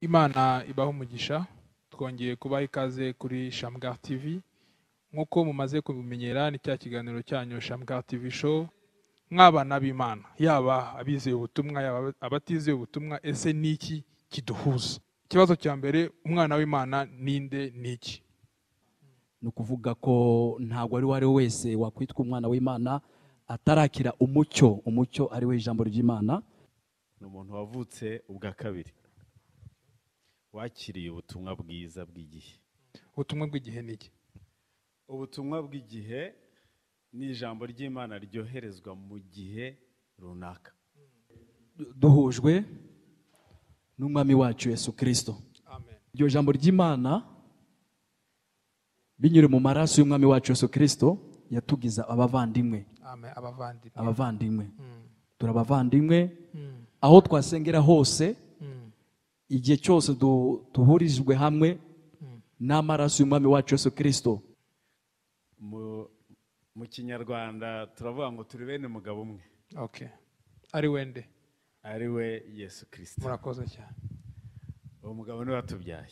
Imana ibaho umugisha, twongeye kubaha ikaze kuri Shamgar TV. Nkuko mumaze kubimenyera ni cya kiganiro cyanyu Shamgar TV show. Mwabana b'Imana, yaba abizeye ubutumwa, yaba abatizeye ubutumwa, ese niki kiduhuza? Ikibazo cya mbere, umwana w'Imana ninde niki? No kuvuga ko ntabwo ari wari wese wakwitwa umwana w'Imana atarakira umucyo ari we ijambo ry'Imana. Ni umuntu wavutse ubwa kabiri, wakiriye ubutumwa bwiza bw'igihe. Ubutumwa bw'igihe niki? Ubutumwa bw'igihe ni ijambo ry'Imana ryoherezwa mu gihe runaka. Duhujwe n'umwami wacu Yesu Kristo. Amen. Iryo jambo ry'Imana binyure mu maraso y'umwami wacu Yesu Kristo yatugiza abavandimwe. Amen. Abavandimwe. Turabavandimwe. Aho twasengera hose, igihe cyose duhurijwe hamwe n'amaraso y'umwami wacu Yesu Kristo. Mu Kinyarwanda turavuga ngo turi bene mugabo umwe. Okay. Ari wende? Ari we Yesu Kristo. Murakoze cyane. Uwo mugabo niwe watubyaye.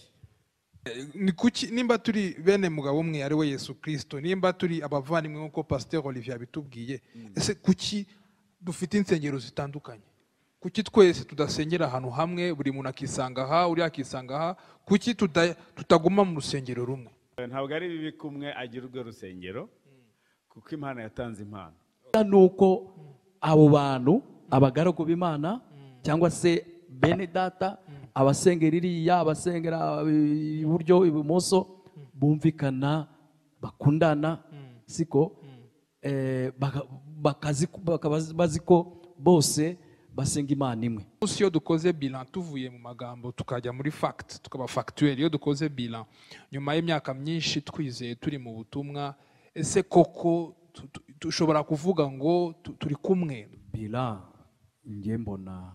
Ni kuki nimba turi bene mugabo umwe ari we Yesu Kristo, nimba turi abavandimwe nk'uko Pasteur Olivier bitubwiye, ese kuki dufite insengero zitandukanye? Kuki twese tudasengera ahantu hamwe, buri muntu akisanga aha, uri akisanga aha? Kuki tutaguma mu rusengero rumwe? Ntabwo ari bibi kumwe agira urwo rusengero, kuko Imana yatanze impano. Nuko abo bantu abagaragu b'Imana cyangwa se bene data, abasengera iriya, abasengera iburyo ibumoso, bumvikana, bakundana, siko bazi ko bose basenga Imana imwe. Iyo dukoze bilan tuvuye mu magambo tukajya muri fact, tukaba factuel, iyo dukoze bilan nyuma y'imyaka myinshi twizeye turi mu butumwa, ese koko tushobora kuvuga ngo turi kumwe? Bilan njye mbona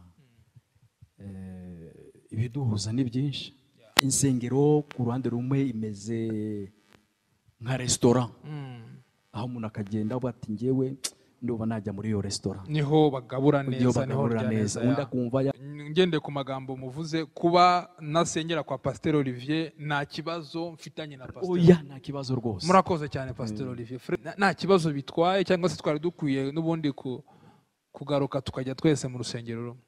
ibiduhuza ni byinshi. Insengero ku ruhande rumwe imeze nka restaurant, aho umuntu akagenda avuga ati njyewe ndumva najya muri iyo restaurant, niho bagabura neza, niho neza. Undi akumva ngende ku magambo muvuze, kuba nasengera kwa Pasteur Olivier nta kibazo mfitanye na Pasteur. Oya, nta kibazo rwose. Murakoze cyane Pasteur Olivier. Nta kibazo bitwaye, cyangwa se twari dukwiye n'ubundi kugaruka tukajya twese mu rusengero rumwe?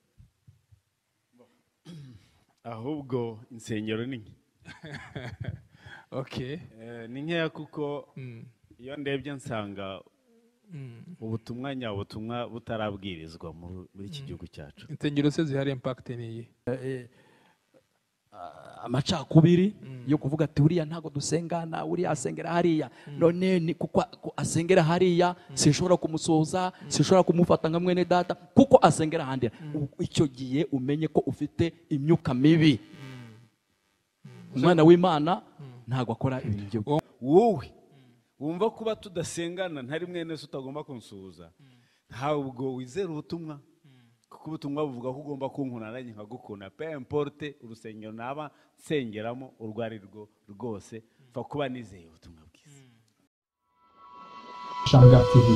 Ahubwo insengero ni nke. Okay. Ni nkeya kuko iyo ndebye nsanga ubutumwa nyabutumwa butarabwirizwa muri iki gihugu cyacu. Insengero se zihari impact ni iyi? Amacakubiri yo kuvuga ati uriya ntago dusengana, uriya asengera hariya, none ni kuko asengera hariya sinshobora kumusoza, sinshobora kumufata nka mwene data kuko asengera handi. Icyo gihe umenye ko ufite imyuka mibi. Umwana w'Imana ntago akora ibintu. Wowe wumva kuba tudasengana ntari mwene se utagomba kunsuhuza, ntabwo wizera ubutumwa, kuko ubutumwa buvuga ko ugomba kunkuna nanjye nkagukunda. Peu importe urusengero naba nsengeramo urwo ari rwo rwose, pfa kuba nizeye ubutumwa bwiza. Shamgar TV.